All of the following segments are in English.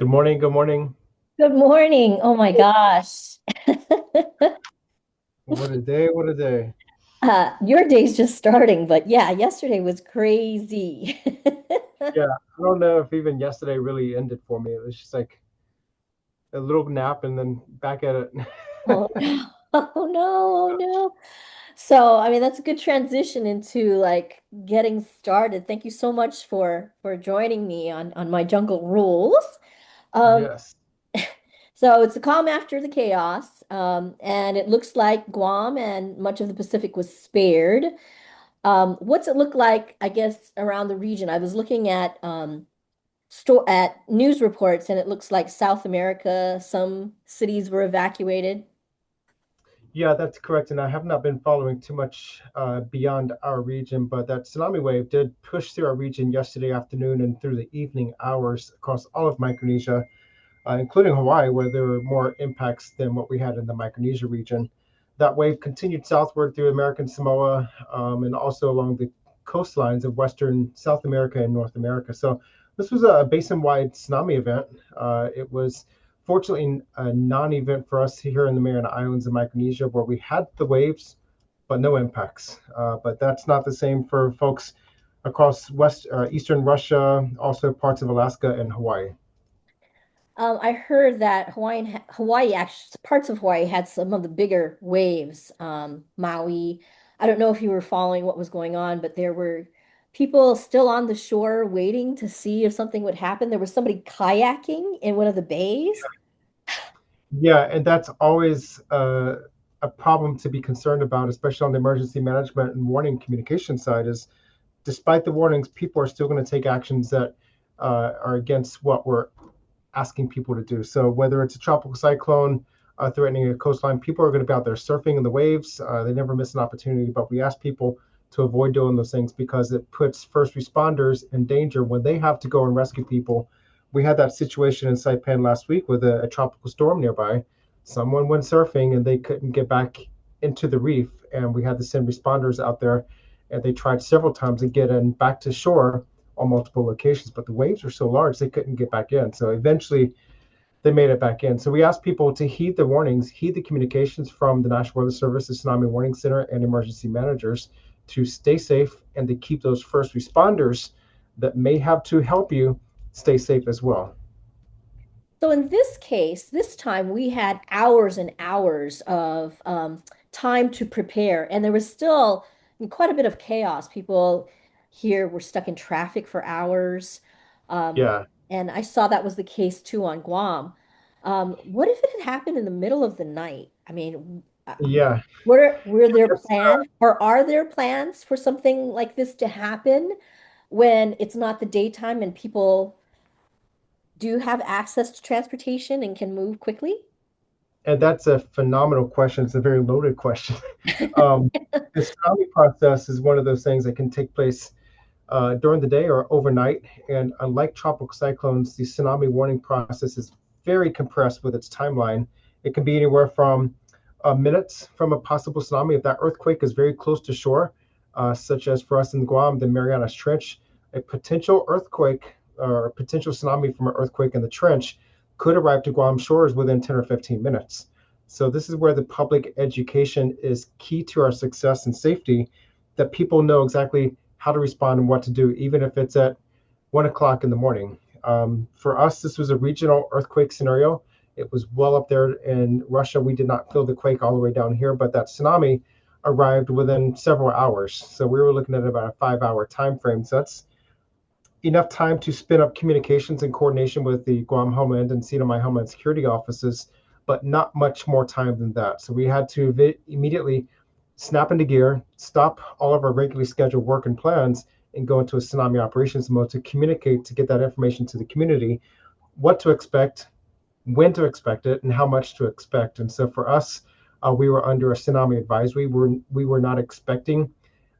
Good morning. Good morning. Good morning. Oh my gosh. What a day. What a day. Your day's just starting, but yeah, yesterday was crazy. Yeah, I don't know if even yesterday really ended for me. It was just like a little nap and then back at it. Oh no. Oh no. Oh no. So, I mean, that's a good transition into like getting started. Thank you so much for joining me on my jungle rules. Um, Yes. so it's a calm after the chaos, and it looks like Guam and much of the Pacific was spared. What's it look like, I guess, around the region? I was looking at news reports, and it looks like South America, some cities were evacuated. Yeah, that's correct. And I have not been following too much beyond our region, but that tsunami wave did push through our region yesterday afternoon and through the evening hours across all of Micronesia, including Hawaii, where there were more impacts than what we had in the Micronesia region. That wave continued southward through American Samoa and also along the coastlines of Western South America and North America. So this was a basin-wide tsunami event. It was fortunately a non-event for us here in the Mariana Islands of Micronesia, where we had the waves, but no impacts. But that's not the same for folks across eastern Russia, also parts of Alaska and Hawaii. I heard that Hawaii, actually, parts of Hawaii had some of the bigger waves. Maui. I don't know if you were following what was going on, but there were people still on the shore waiting to see if something would happen. There was somebody kayaking in one of the bays. Yeah, and that's always a problem to be concerned about, especially on the emergency management and warning communication side. Is despite the warnings, people are still going to take actions that are against what we're asking people to do. So whether it's a tropical cyclone threatening a coastline, people are going to be out there surfing in the waves. They never miss an opportunity, but we ask people to avoid doing those things because it puts first responders in danger when they have to go and rescue people. We had that situation in Saipan last week with a tropical storm nearby. Someone went surfing and they couldn't get back into the reef, and we had to send responders out there, and they tried several times to get in back to shore on multiple locations, but the waves were so large they couldn't get back in. So eventually they made it back in. So we asked people to heed the warnings, heed the communications from the National Weather Service, the Tsunami Warning Center, and emergency managers to stay safe and to keep those first responders that may have to help you stay safe as well. So in this case, this time we had hours and hours of time to prepare, and there was still quite a bit of chaos. People here were stuck in traffic for hours, um, Yeah, and I saw that was the case too on Guam. What if it had happened in the middle of the night? I mean, yeah. were there It's, plans, or are there plans for something like this to happen when it's not the daytime and people do have access to transportation and can move quickly? and that's a phenomenal question. It's a very loaded question. Um, the tsunami process is one of those things that can take place during the day or overnight. And unlike tropical cyclones, the tsunami warning process is very compressed with its timeline. It can be anywhere from minutes from a possible tsunami. If that earthquake is very close to shore, such as for us in Guam, the Marianas Trench, a potential earthquake or a potential tsunami from an earthquake in the trench could arrive to Guam shores within 10 or 15 minutes. So this is where the public education is key to our success and safety, that people know exactly how to respond and what to do, even if it's at 1 o'clock in the morning. For us, this was a regional earthquake scenario. It was well up there in Russia. We did not feel the quake all the way down here, but that tsunami arrived within several hours. So we were looking at about a 5 hour time frame. So that's enough time to spin up communications and coordination with the Guam Homeland and CNMI Homeland Security offices, but not much more time than that. So we had to immediately snap into gear, stop all of our regularly scheduled work and plans, and go into a tsunami operations mode to communicate, to get that information to the community, what to expect, when to expect it, and how much to expect. And so for us, we were under a tsunami advisory. We were not expecting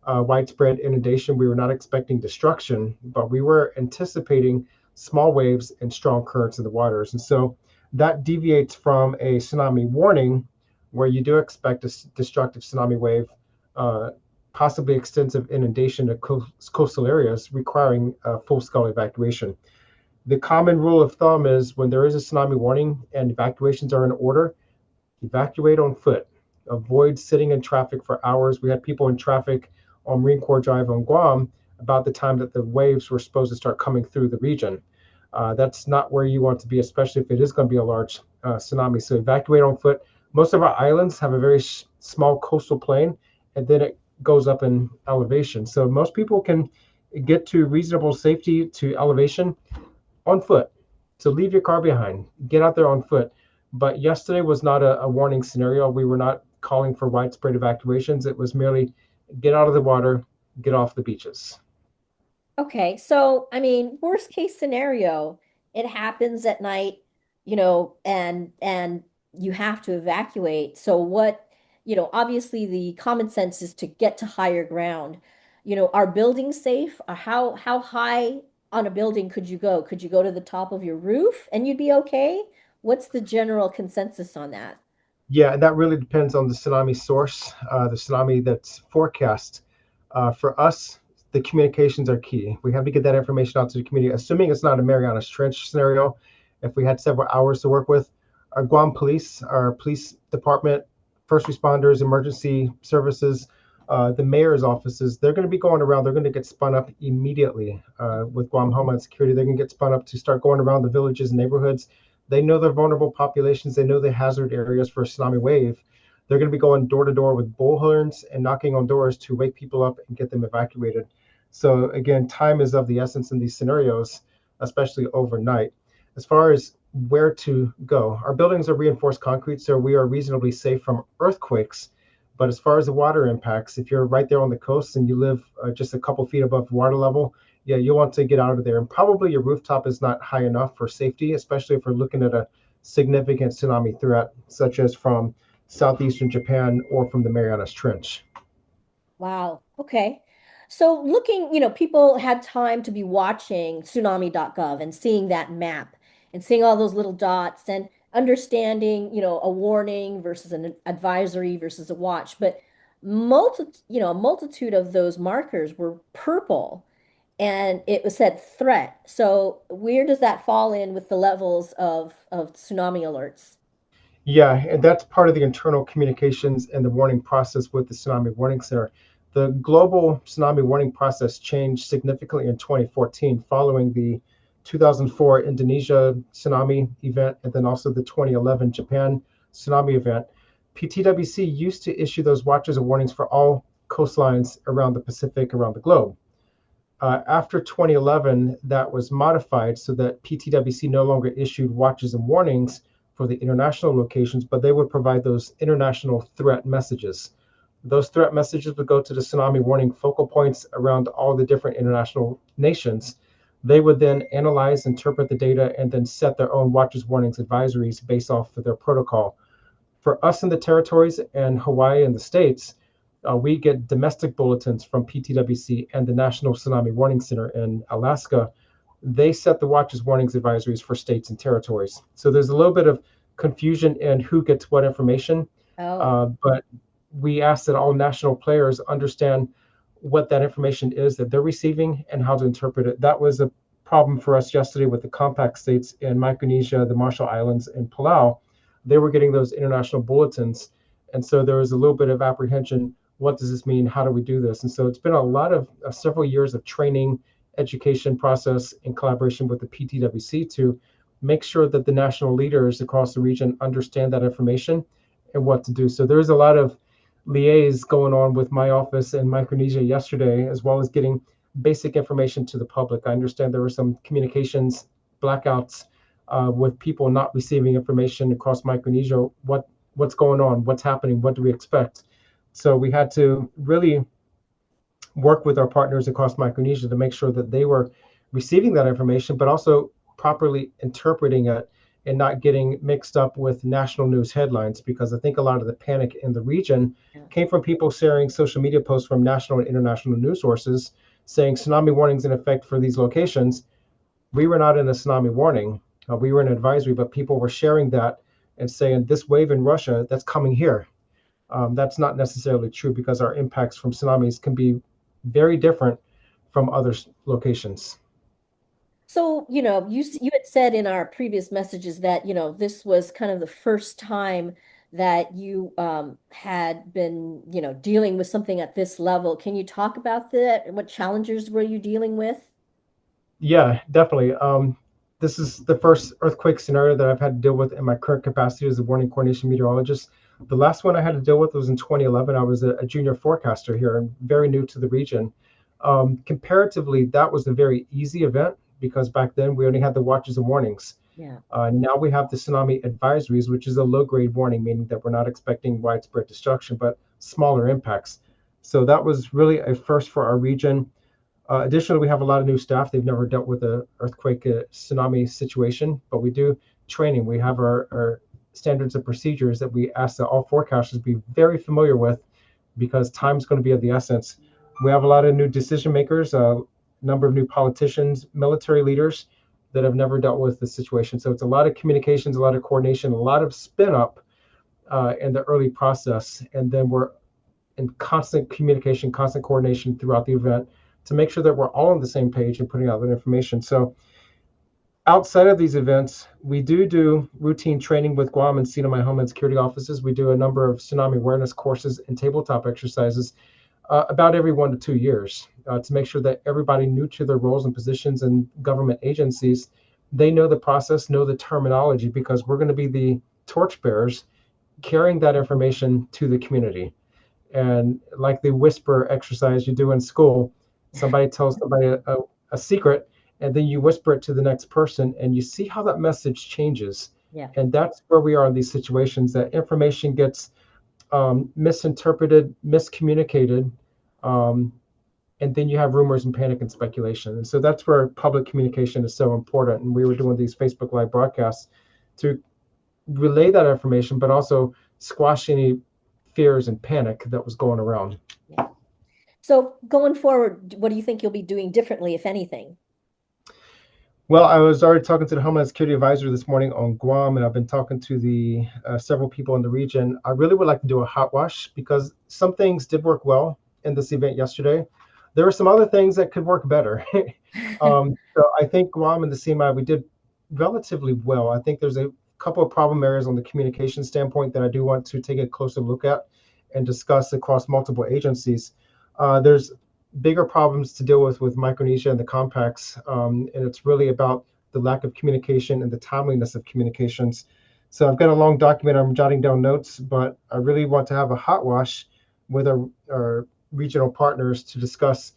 widespread inundation. We were not expecting destruction, but we were anticipating small waves and strong currents in the waters. And so that deviates from a tsunami warning, where you do expect a destructive tsunami wave, uh, possibly extensive inundation of coastal areas requiring full scale evacuation. The common rule of thumb is when there is a tsunami warning and evacuations are in order, evacuate on foot. Avoid sitting in traffic for hours. We had people in traffic on Marine Corps Drive on Guam about the time that the waves were supposed to start coming through the region. That's not where you want to be, especially if it is going to be a large tsunami. So evacuate on foot. Most of our islands have a very small coastal plain, and then it goes up in elevation. So most people can get to reasonable safety to elevation on foot. So leave your car behind, get out there on foot. But yesterday was not a warning scenario. We were not calling for widespread evacuations. It was merely get out of the water, get off the beaches. Okay, so I mean, worst case scenario, it happens at night, and you have to evacuate. So what, obviously the common sense is to get to higher ground. Are buildings safe? How high on a building could you go? Could you go to the top of your roof and you'd be okay? What's the general consensus on that? Yeah, and that really depends on the tsunami source, the tsunami that's forecast. For us, the communications are key. We have to get that information out to the community, assuming it's not a Marianas Trench scenario. If we had several hours to work with, our Guam police, our police department, first responders, emergency services, the mayor's offices, they're going to be going around. They're going to get spun up immediately with Guam Homeland Security. They're going to get spun up to start going around the villages and neighborhoods. They know their vulnerable populations. They know the hazard areas for a tsunami wave. They're going to be going door to door with bullhorns and knocking on doors to wake people up and get them evacuated. So again, time is of the essence in these scenarios, especially overnight. As far as where to go, our buildings are reinforced concrete, so we are reasonably safe from earthquakes. But as far as the water impacts, if you're right there on the coast and you live just a couple feet above water level, yeah, you'll want to get out of there. And probably your rooftop is not high enough for safety, especially if we're looking at a significant tsunami threat, such as from southeastern Japan or from the Marianas Trench. Wow. Okay. So looking, people had time to be watching tsunami.gov and seeing that map and seeing all those little dots and understanding, a warning versus an advisory versus a watch. But a multitude of those markers were purple and it was said threat. So where does that fall in with the levels of tsunami alerts? Yeah, and that's part of the internal communications and the warning process with the Tsunami Warning Center. The global tsunami warning process changed significantly in 2014 following the 2004 Indonesia tsunami event and then also the 2011 Japan tsunami event. PTWC used to issue those watches and warnings for all coastlines around the Pacific, around the globe. After 2011, that was modified so that PTWC no longer issued watches and warnings for the international locations, but they would provide those international threat messages. Those threat messages would go to the tsunami warning focal points around all the different international nations. They would then analyze, interpret the data, and then set their own watches, warnings, advisories based off of their protocol. For us in the territories and Hawaii and the States, we get domestic bulletins from PTWC and the National Tsunami Warning Center in Alaska. They set the watches, warnings, advisories for states and territories. So there's a little bit of confusion in who gets what information, Oh. but we ask that all national players understand what that information is that they're receiving and how to interpret it. That was a problem for us yesterday with the compact states in Micronesia, the Marshall Islands, and Palau. They were getting those international bulletins. And so there was a little bit of apprehension. What does this mean? How do we do this? And so it's been a lot of several years of training, education process in collaboration with the PTWC to make sure that the national leaders across the region understand that information and what to do. So there's a lot of liaise going on with my office in Micronesia yesterday, as well as getting basic information to the public. I understand there were some communications blackouts with people not receiving information across Micronesia. What's going on? What's happening? What do we expect? So we had to really work with our partners across Micronesia to make sure that they were receiving that information, but also properly interpreting it and not getting mixed up with national news headlines. Because I think a lot of the panic in the region Yeah. came from people sharing social media posts from national and international news sources saying tsunami warnings in effect for these locations. We were not in a tsunami warning. We were in advisory, but people were sharing that and saying this wave in Russia that's coming here. That's not necessarily true because our impacts from tsunamis can be very different from other locations. So, you had said in our previous messages that, this was kind of the first time that you had been, dealing with something at this level. Can you talk about that? What challenges were you dealing with? Yeah, definitely. This is the first earthquake scenario that I've had to deal with in my current capacity as a warning coordination meteorologist. The last one I had to deal with was in 2011. I was a junior forecaster here and very new to the region. Comparatively, that was a very easy event because back then we only had the watches and warnings. Yeah. Now we have the tsunami advisories, which is a low grade warning, meaning that we're not expecting widespread destruction, but smaller impacts. So that was really a first for our region. Additionally, we have a lot of new staff. They've never dealt with a earthquake tsunami situation, but we do training. We have our standards of procedures that we ask that all forecasters be very familiar with because time's going to be of the essence. We have a lot of new decision makers, a number of new politicians, military leaders that have never dealt with the situation. So it's a lot of communications, a lot of coordination, a lot of spin up in the early process. And then we're in constant communication, constant coordination throughout the event to make sure that we're all on the same page and putting out that information. So outside of these events, we do routine training with Guam and CNMI Homeland Security offices. We do a number of tsunami awareness courses and tabletop exercises about every 1 to 2 years to make sure that everybody new to their roles and positions in government agencies, they know the process, know the terminology, because we're going to be the torchbearers carrying that information to the community. And like the whisper exercise you do in school, somebody tells somebody a secret, and then you whisper it to the next person, and you see how that message changes. Yeah. And that's where we are in these situations, that information gets misinterpreted, miscommunicated, um, and then you have rumors and panic and speculation. And so that's where public communication is so important. And we were doing these Facebook Live broadcasts to relay that information, but also squash any fears and panic that was going around. Yeah. So going forward, what do you think you'll be doing differently, if anything? Well, I was already talking to the Homeland Security Advisor this morning on Guam, and I've been talking to the several people in the region. I really would like to do a hot wash because some things did work well in this event yesterday. There are some other things that could work better. So I think Guam and the CMI, we did relatively well. I think there's a couple of problem areas on the communication standpoint that I do want to take a closer look at and discuss across multiple agencies. There's bigger problems to deal with Micronesia and the compacts, and it's really about the lack of communication and the timeliness of communications. So I've got a long document. I'm jotting down notes, but I really want to have a hot wash with our regional partners to discuss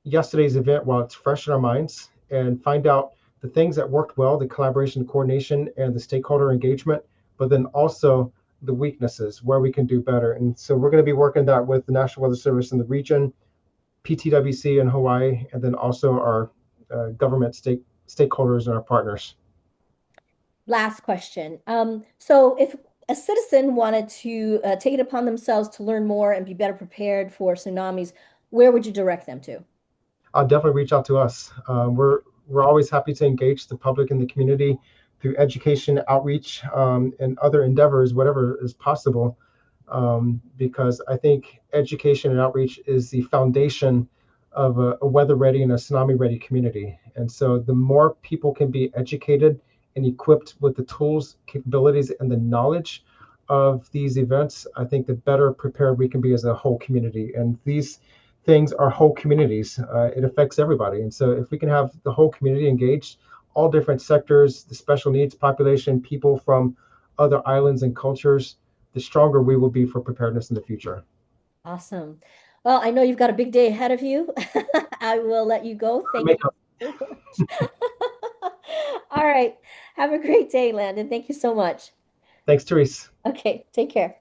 yesterday's event while it's fresh in our minds and find out the things that worked well, the collaboration, the coordination, and the stakeholder engagement, but then also the weaknesses where we can do better. And so we're going to be working that with the National Weather Service in the region, PTWC in Hawaii, and then also our government stakeholders and our partners. Last question. So if a citizen wanted to take it upon themselves to learn more and be better prepared for tsunamis, where would you direct them to? Definitely reach out to us. We're always happy to engage the public and the community through education, outreach, and other endeavors, whatever is possible, because I think education and outreach is the foundation of a weather ready and a tsunami ready community. And so the more people can be educated and equipped with the tools, capabilities, and the knowledge of these events, I think the better prepared we can be as a whole community. And these things are whole communities. It affects everybody. And so if we can have the whole community engaged, all different sectors, the special needs population, people from other islands and cultures, the stronger we will be for preparedness in the future. Awesome. Well, I know you've got a big day ahead of you. I will let you go. Thank you so much. All right. Have a great day, Landon. Thanks so much. Thanks, Therese. Okay, take care.